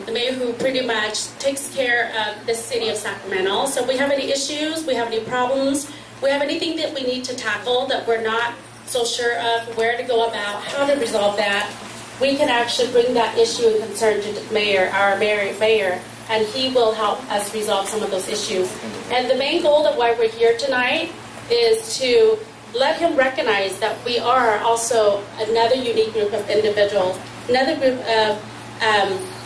the mayor who pretty much takes care of the city of Sacramento. So if we have any issues, we have any problems, we have anything that we need to tackle that we're not so sure of where to go about, how to resolve that, we can actually bring that issue and concern to the mayor, our mayor, and he will help us resolve some of those issues. And the main goal of why we're here tonight is to let him recognize that we are also another unique group of individuals, another group of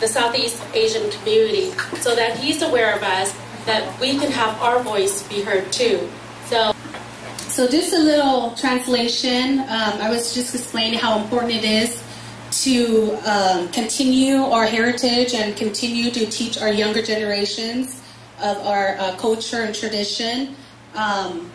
the Southeast Asian community, so that he's aware of us, that we can have our voice be heard too. So just a little translation. I was just explaining how important it is to continue our heritage and continue to teach our younger generations of our culture and tradition.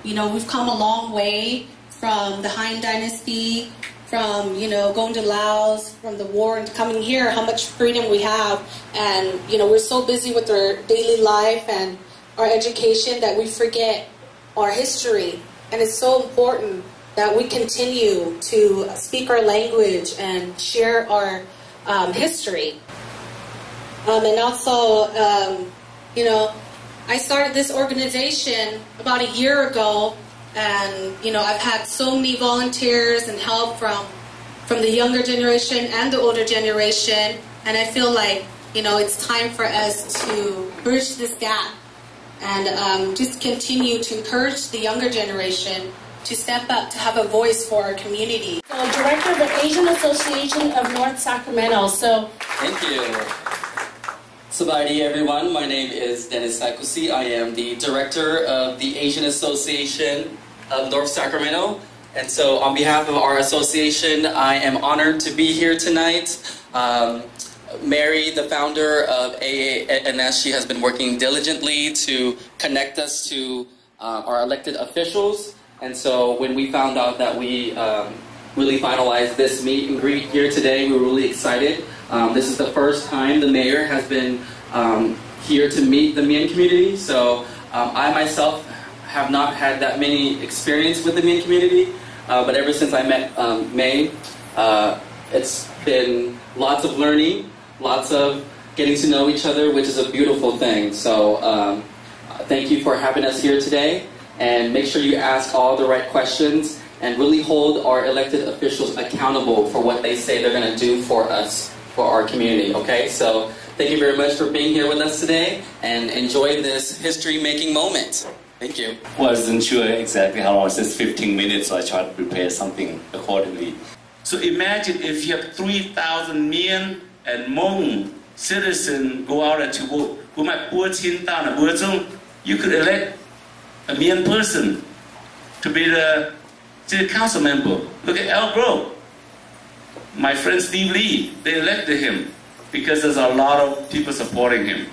You know, we've come a long way from the Han Dynasty, from, you know, going to Laos, from the war and coming here, how much freedom we have. And, you know, we're so busy with our daily life and our education that we forget our history. And it's so important that we continue to speak our language and share our history. And also, you know, I started this organization about a year ago, and, you know, I've had so many volunteers and help from the younger generation and the older generation, and I feel like, you know, it's time for us to bridge this gap and just continue to encourage the younger generation to step up, to have a voice for our community. So, Director of the Asian Association of North Sacramento. So, thank you. Sawadee everyone, my name is Dennis Sakusi. I am the Director of the Asian Association of North Sacramento. And so on behalf of our association, I am honored to be here tonight. Mary, the founder of AANS, she has been working diligently to connect us to our elected officials. And so when we found out that we really finalized this meet and greet here today, we were really excited. This is the first time the mayor has been here to meet the Mien community. So I myself have not had that many experience with the Mien community, but ever since I met May, it's been lots of learning, lots of getting to know each other, which is a beautiful thing. So thank you for having us here today, and make sure you ask all the right questions and really hold our elected officials accountable for what they say they're going to do for us, for our community, okay? So thank you very much for being here with us today, and enjoy this history-making moment. Thank you. Wasn't sure exactly how long. It says 15 minutes, so I tried to prepare something accordingly. So imagine if you have 3,000 Mien and Hmong citizens go out and to vote. You could elect a Mien person to be the city council member. Look at Elk Grove. My friend Steve Lee, they elected him because there's a lot of people supporting him.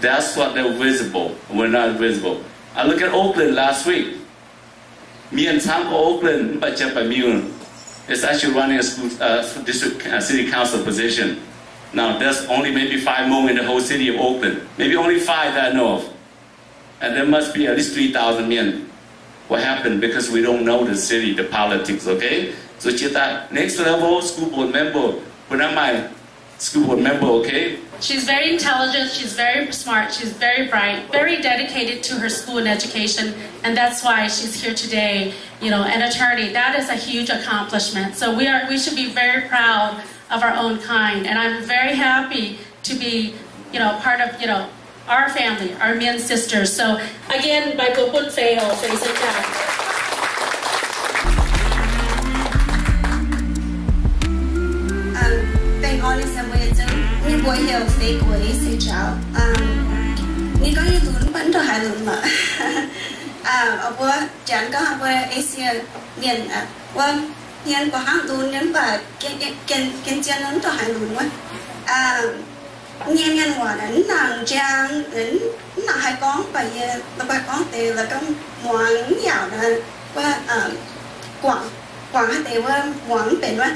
That's what they're visible. We're not visible. I look at Oakland last week. Mien Sam Oakland, is actually running a school, district city council position. Now, there's only maybe 5 more in the whole city of Oakland. Maybe only 5 that I know of. And there must be at least 3,000 Mien. What happened? Because we don't know the city, the politics, okay? So Chita, next level, school board member. When am I school board member, okay? She's very intelligent, she's very smart, she's very bright, very dedicated to her school and education, and that's why she's here today, you know, an attorney. That is a huge accomplishment. So we should be very proud of our own kind, and I'm very happy to be, you know, part of, you know, our family, our Mien sisters. So again, by Popun Feo, Thank honest and way ni boy hiểu fake way say chào ni có như tụi vẫn cho hai lần mà ở qua chẳng có qua Asia miền qua miền của hàng tụi nhân và kiến chân nó cho hai lần quá miền miền hòa đến nàng trang đến nàng hai con và ba con thì là con món giàu là qua quảng hai thì qua món bền quá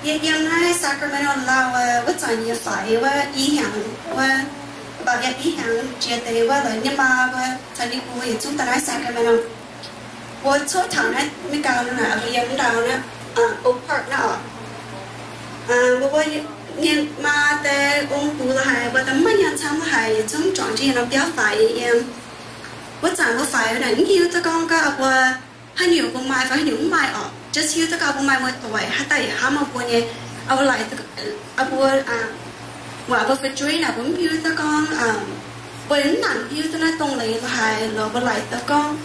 ยังให้ Sacramento เราว่าจะยังฝ่ายว่าอีหยังว่าบางอย่างอีหยังเจตว่าเลยเนี่ยมาว่าตอนนี้กูอยู่จุดตลาด Sacramento ว่าช่วงทางนั้นไม่กล่าวนะอะไรยังดาวนะOak Park นะว่า nhìn mà để ông bố là hay và tấm mấy nhân tham là hay trong chọn gì nó béo phải em bất chẳng có phải là những yêu cho con cả và hay nhiều con mai phải nhiều mai ở just yêu cho con mai một tuổi hay tại ham một buổi nhé ở lại buổi và buổi chơi là cũng yêu cho con với nặng yêu cho nó tung lấy là hay rồi với lại cho con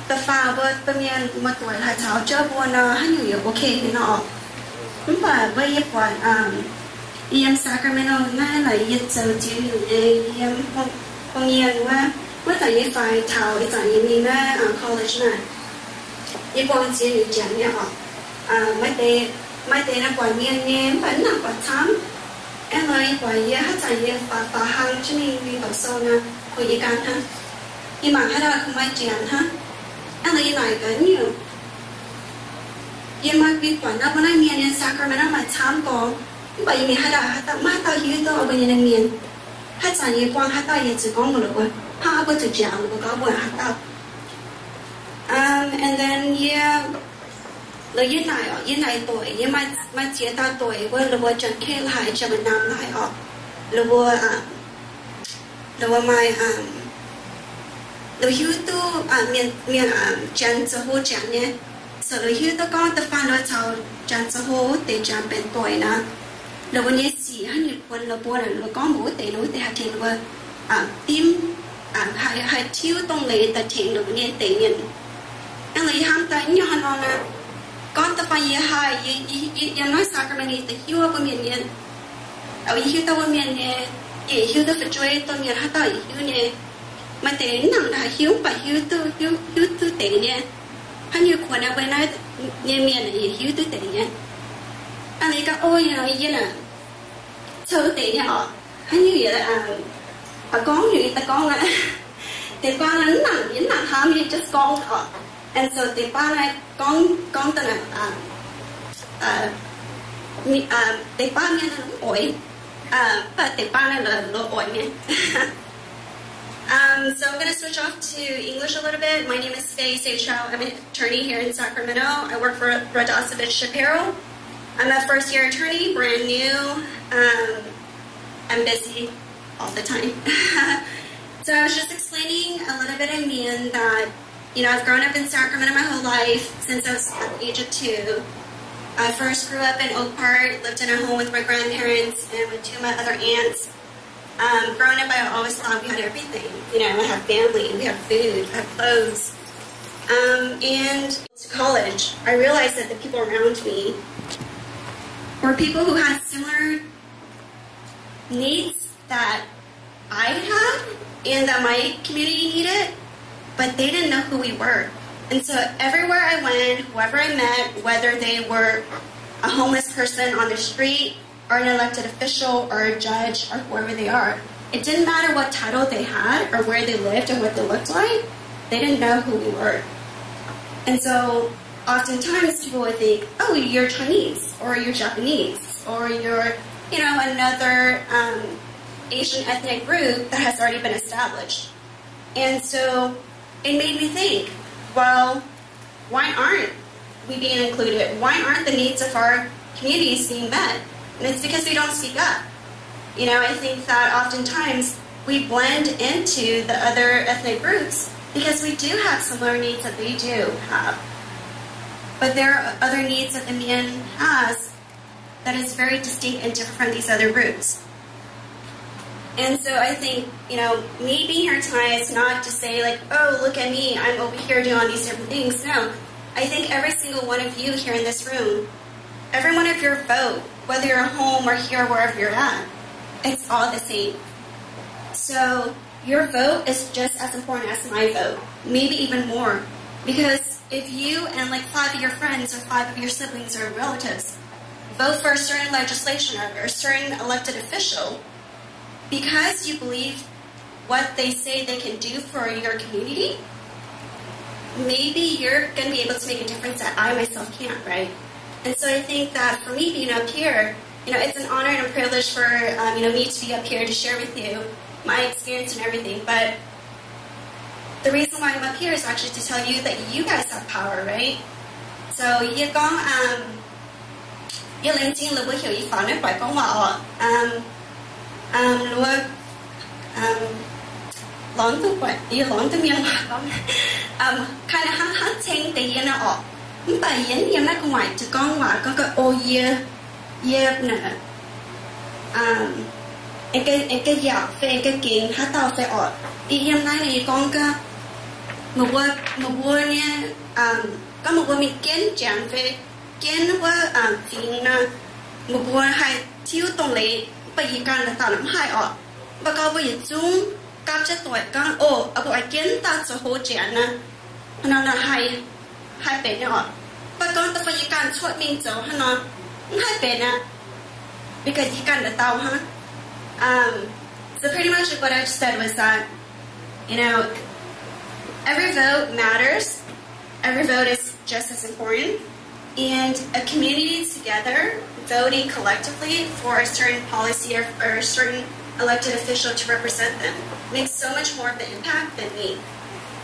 tập phá với tập miền một tuổi hay tháo chơi buổi nó hay nhiều ok thì nó cũng phải với một buổi em Sacramento nay là em giờ chỉ em phong nhiênว่าเมื่อแต่ยังไฟเท่าไอ้จากยังมีแม่ college น่ะยังกวางเจียนอยู่จังเนี่ยไม่ได้นะกว่าเงี้ยเป็นหนักกว่าทั้งอะไรกว่าเยอะถ้าจากยังฝ่าหังจะมีแบบโซนนะคุยกันฮะยี่หมางให้เราคุยไม่เจียนฮะอะไรหน่อยกันอยู่ยังมาปีกว่านะเพราะนั่นเมียเนี่ย Sacramento มาช้ำก่อนbởi vì hai đứa mà tao hiểu tao bây giờ miền hai sản nghiệp quan hai tao chỉ có một lần hai bữa từ chiều một có buổi hai tao and then yeah là như này tuổi nhưng mà chỉ tao tuổi với là buổi chuẩn kê lại cho mình năm lại họ là buổi mai là hiểu tu miền chân cho hỗ trợ nhé sau là hiểu tao con tao phản đối cháu chân cho hỗ để chân bên tuổi nè làวันนี้สี่ให้หยุดวันละบัวละก้อนหมูเตะรู้แต่หาเทียนว่าติ้มให้ทิ้วตรงเลยแต่เทียนละวันนี้เตะเงินอันเลยห้ามแต่เนี่ยฮันนนะก้อนตะไฟยี่ห้ายังน้อยสักมันนี่แต่หิวว่าเมียนเนี่ยเอาหิวตัวเมียนเนี่ยหิวตัวช่วยตัวเมียนให้ต่อยหิวเนี่ยมันเตะหนังได้หิวไปหิวตัวเตะเนี่ยให้หยุดคนเอาไว้นะเนี่ยเมียนเนี่ยหิวตัวเตะเนี่ยanh ấy các ôi là như là sơ tiền nhà họ hay như vậy là con gì ta con là tiền con là nặng ham như just con họ and so tiền ba này con tên là tiền ba này là lỗ ổi và tiền ba này là lỗ ổi nha. So I'm going to switch off to English a little bit. My name is Faye Seychelles. I'm an attorney here in Sacramento. I work for Radosevich Shapiro. I'm a first-year attorney, brand new. I'm busy all the time. So I was just explaining a little bit of me and that, I've grown up in Sacramento my whole life since I was at the age of 2. I first grew up in Oak Park, lived in a home with my grandparents and with 2 of my other aunts. Growing up, I always thought we had everything. I had family, we had food, I had clothes. And to college, I realized that the people around me were people who had similar needs that I had and that my community needed, but they didn't know who we were. And so everywhere I went, whoever I met, whether they were a homeless person on the street or an elected official or a judge or whoever they are, it didn't matter what title they had or where they lived or what they looked like, they didn't know who we were. And so oftentimes people would think, oh, you're Chinese, or you're Japanese, or you're, another Asian ethnic group that has already been established. And so it made me think, well, why aren't we being included? Why aren't the needs of our communities being met? And it's because we don't speak up. I think that oftentimes we blend into the other ethnic groups because we do have similar needs that they do have. But there are other needs that the Mian has that is very distinct and different from these other groups. And so I think, me being here tonight is not to say like, oh, look at me, I'm over here doing all these different things. No, I think every single one of you here in this room, every one of your vote, whether you're home or here, wherever you're at, it's all the same. So your vote is just as important as my vote, maybe even more. Because if you and like 5 of your friends or 5 of your siblings or relatives vote for a certain legislation or a certain elected official, because you believe what they say they can do for your community, maybe you're going to be able to make a difference that I myself can't, right? And so I think that for me being up here, it's an honor and a privilege for me to be up here to share with you my experience and everything. But the reason why I'm up here is actually to tell you that you guys have power, right? So yêu lên chính là bữa hiểu ý phản ấy phải có họ lúa lón tu quậy yêu lón tu miếng mà có khai là hát chênh thì yên nó bởi yên yên nó có ngoài chỉ con ngoài có cái ô ye nè em cái dạo về cái kiến hát tao phải ở yên nay này con cái một bữa nha có một bữa mình kiến chẳng về kiến nó chuyện một bữa hay thiếu tông lệ bởi vì càng là tạo lắm hai ở và có bây giờ chúng các chất tuổi con ở bộ kiến ta sẽ hỗ trợ nè nó là hai bên nữa và con ta phải càng chuột mình走nó hai bên nè because you can tao ha so pretty much what I said was that every vote matters, every vote is just as important, and a community together voting collectively for a certain policy or a certain elected official to represent them makes so much more of an impact than me.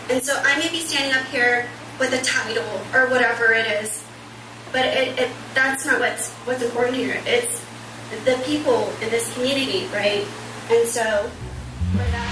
And so I may be standing up here with a title or whatever it is, but that's not what's important here. It's the people in this community, right? And so for that